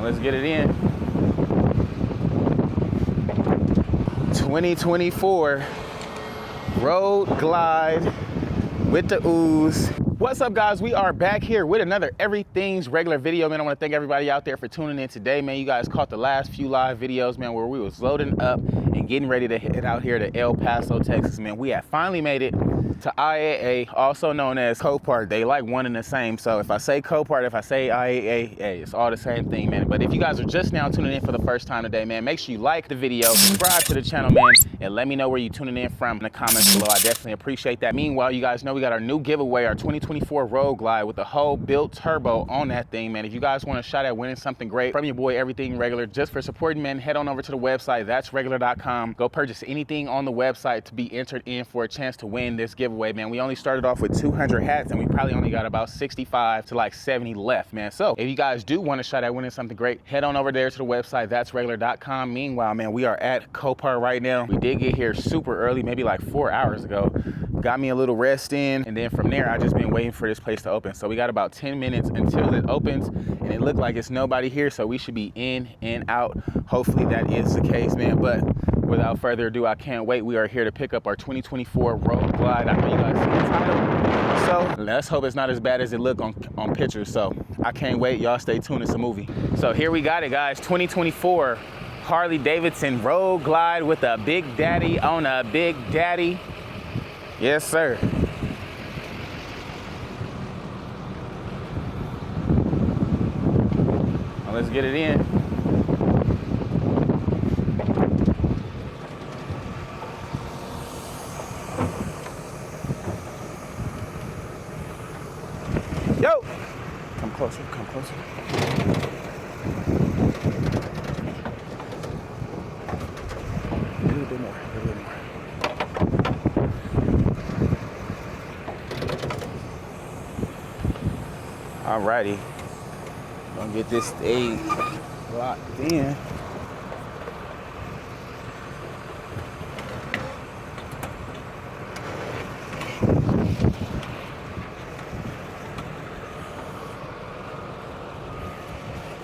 Let's get it in. 2024 Road Glide with the ooze. What's up, guys? We are back here with another Everything's Regular video, man. I want to thank everybody out there for tuning in today, man. You guys caught the last few live videos, man, where we was loading up and getting ready to head out here to El Paso, Texas, man. We have finally made it to IAA, also known as Copart. They like one and the same. So if I say Copart, if I say IAA, hey, it's all the same thing, man. But if you guys are just now tuning in for the first time today, man, make sure you like the video, subscribe to the channel, man, and let me know where you're tuning in from in the comments below. I definitely appreciate that. Meanwhile, you guys know we got our new giveaway, our 2024 Road Glide with the whole built turbo on that thing, man. If you guys want a shot at winning something great from your boy Everything Regular, just for supporting, man, head on over to the website, that'sregular.com. Go purchase anything on the website to be entered in for a chance to win this giveaway, man. We only started off with 200 hats and we probably only got about 65 to like 70 left, man. So if you guys do want a shot at winning something great, head on over there to the website, that'sregular.com. Meanwhile, man, we are at Copart right now. We did get here super early, maybe like 4 hours ago. Got me a little rest in, and then from there I just been waiting for this place to open. So we got about 10 minutes until it opens, and it looked like it's nobody here, so we should be in and out. Hopefully that is the case, man. But without further ado, I can't wait. We are here to pick up our 2024 Road Glide. I know you guys see the title, so let's hope it's not as bad as it look on pictures. So I can't wait. Y'all stay tuned. It's a movie. So here we got it, guys. 2024 Harley Davidson Road Glide with a Big Daddy on a Big Daddy. Yes, sir. Well, let's get it in. Yo! Come closer, come closer. A little bit more, a little bit more. Alrighty, gonna get this stage locked in.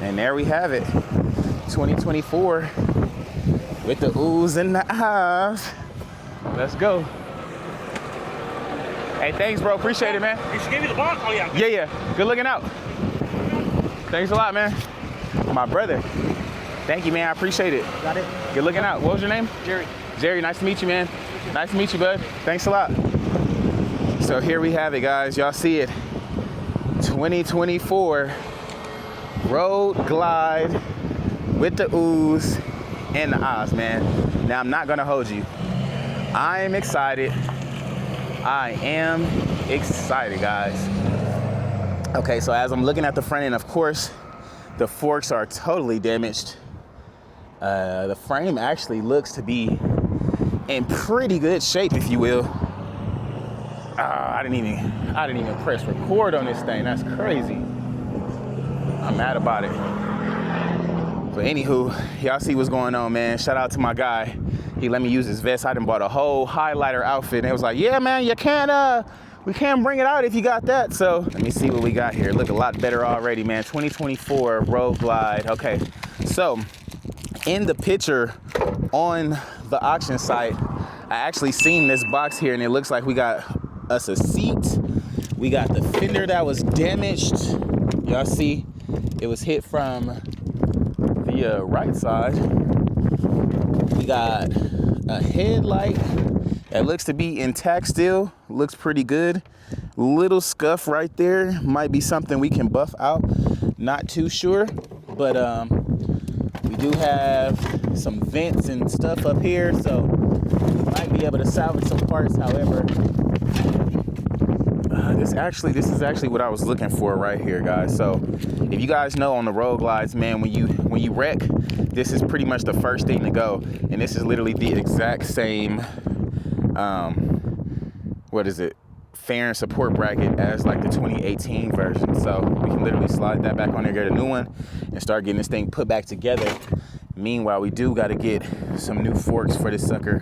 And there we have it, 2024 with the ooze and the eyes. Let's go. Hey, thanks, bro. Appreciate it, man. She gave you the box? Oh, yeah. Yeah. Good looking out. Thanks a lot, man. My brother. Thank you, man. I appreciate it. Got it. Good looking out. What was your name? Jerry. Jerry, nice to meet you, man. Nice to meet you, bud. Thanks a lot. So here we have it, guys. Y'all see it. 2024 Road Glide with the ooze and the eyes, man. Now, I'm not going to hold you. I am excited. I am excited, guys. Okay, so as I'm looking at the front end, of course, the forks are totally damaged. The frame actually looks to be in pretty good shape, if you will. I didn't even press record on this thing. That's crazy. I'm mad about it. But anywho, y'all see what's going on, man. Shout out to my guy. He let me use his vest. I done bought a whole highlighter outfit, and it was like, yeah, man, you can't, we can't bring it out if you got that. So let me see what we got here. Look a lot better already, man. 2024 Road Glide. Okay, so in the picture on the auction site, I actually seen this box here, and it looks like we got us a seat. We got the fender that was damaged. Y'all see, it was hit from the right side. We got a headlight that looks to be intact still. Looks pretty good. Little scuff right there. Might be something we can buff out. Not too sure. But we do have some vents and stuff up here, so we might be able to salvage some parts. However, this is actually what I was looking for right here, guys. So if you guys know on the Road Glides, man, when you wreck, this is pretty much the first thing to go. And this is literally the exact same fair and support bracket as like the 2018 version. So we can literally slide that back on there, get a new one, and start getting this thing put back together. Meanwhile, we do got to get some new forks for this sucker.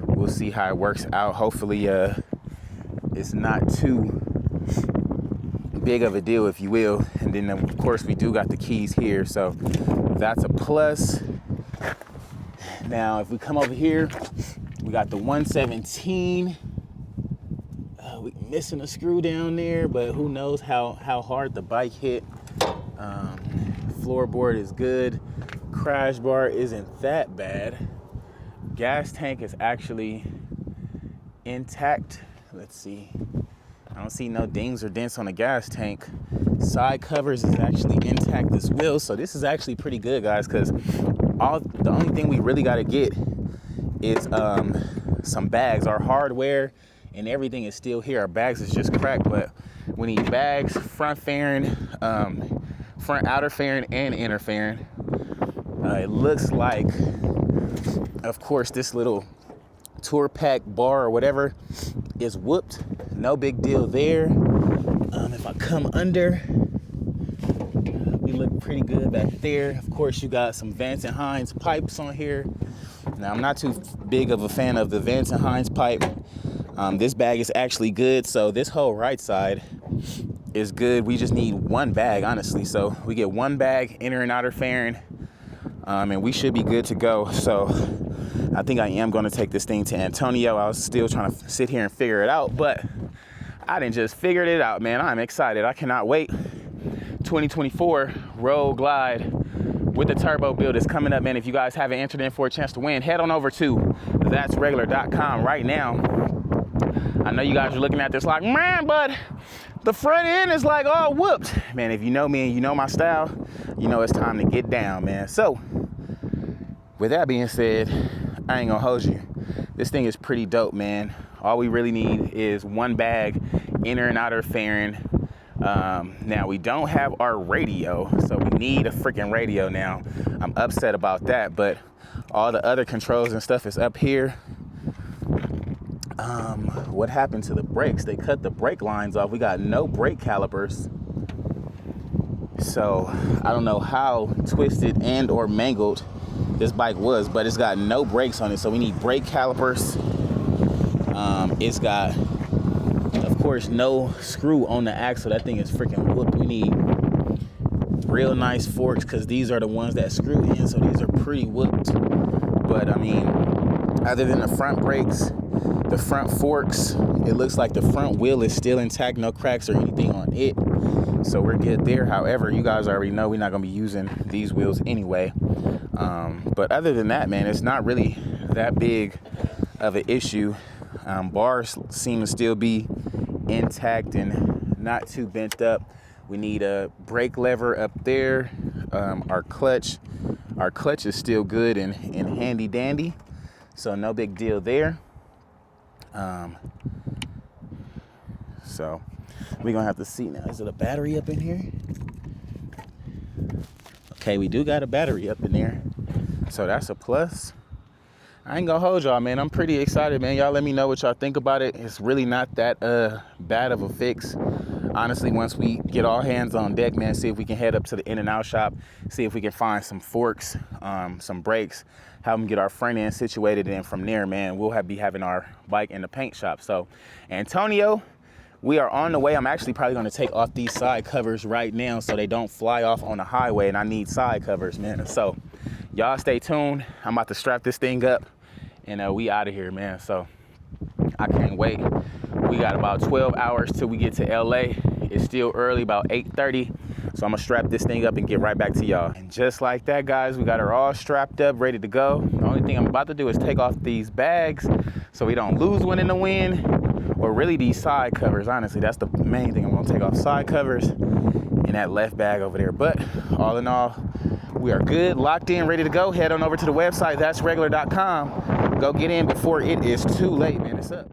We'll see how it works out. Hopefully it's not too big of a deal, if you will. And then of course we do got the keys here, so that's a plus. Now if we come over here, we got the 117. We missing a screw down there, but who knows how hard the bike hit. Floorboard is good. Crash bar isn't that bad. Gas tank is actually intact. Let's see. I don't see no dings or dents on the gas tank. Side covers is actually intact as well. So this is actually pretty good, guys, because the only thing we really got to get is some bags. Our hardware and everything is still here. Our bags is just cracked, but we need bags, front fairing, front outer fairing, and inner fairing. It looks like, of course, this little tour pack bar or whatever is whooped. No big deal there. If I come under, we look pretty good back there. Of course, you got some Vance & Hines pipes on here. Now, I'm not too big of a fan of the Vance & Hines pipe. This bag is actually good, so this whole right side is good. We just need one bag, honestly. So we get one bag, inner and outer fairing, and we should be good to go. So I think I am going to take this thing to Antonio. I was still trying to sit here and figure it out, but I didn't just figure it out, man. I'm excited. I cannot wait. 2024 Road Glide with the turbo build is coming up, man. If you guys haven't entered in for a chance to win, head on over to that'sregular.com right now. I know you guys are looking at this like, man, but the front end is like all whooped. Man, if you know me and you know my style, you know it's time to get down, man. So with that being said, I ain't gonna hold you. This thing is pretty dope, man. All we really need is one bag, inner and outer fairing. Now we don't have our radio, so we need a freaking radio now. I'm upset about that, but all the other controls and stuff is up here. What happened to the brakes? They cut the brake lines off. We got no brake calipers. So I don't know how twisted and or mangled this bike was, but it's got no brakes on it. So we need brake calipers. It's got, of course, no screw on the axle. That thing is freaking whooped. We need real nice forks because these are the ones that screw in. So these are pretty whooped. But I mean, other than the front brakes, the front forks, it looks like the front wheel is still intact, no cracks or anything on it. So we're good there. However, you guys already know we're not gonna be using these wheels anyway. But other than that, man, it's not really that big of an issue. Bars seem to still be intact and not too bent up. We need a brake lever up there. Our clutch is still good and handy dandy. So no big deal there. So we're gonna have to see now. Is it a battery up in here? Okay, we do got a battery up in there. So that's a plus. I ain't gonna hold y'all, man. I'm pretty excited, man. Y'all let me know what y'all think about it. It's really not that bad of a fix. Honestly, once we get all hands on deck, man, see if we can head up to the in and out shop, see if we can find some forks, some brakes, have them get our front end situated, and from there, man, we'll be having our bike in the paint shop. So Antonio, we are on the way. I'm actually probably gonna take off these side covers right now so they don't fly off on the highway, and I need side covers, man. So y'all stay tuned. I'm about to strap this thing up and we out of here, man. So I can't wait. We got about 12 hours till we get to LA. It's still early, about 8:30. So I'm gonna strap this thing up and get right back to y'all. And just like that, guys, we got her all strapped up, ready to go. The only thing I'm about to do is take off these bags so we don't lose one in the wind, or really these side covers. Honestly, that's the main thing. I'm gonna take off side covers and that left bag over there. But all in all, we are good, locked in, ready to go. Head on over to the website, that'sregular.com. Go get in before it is too late, man. It's up.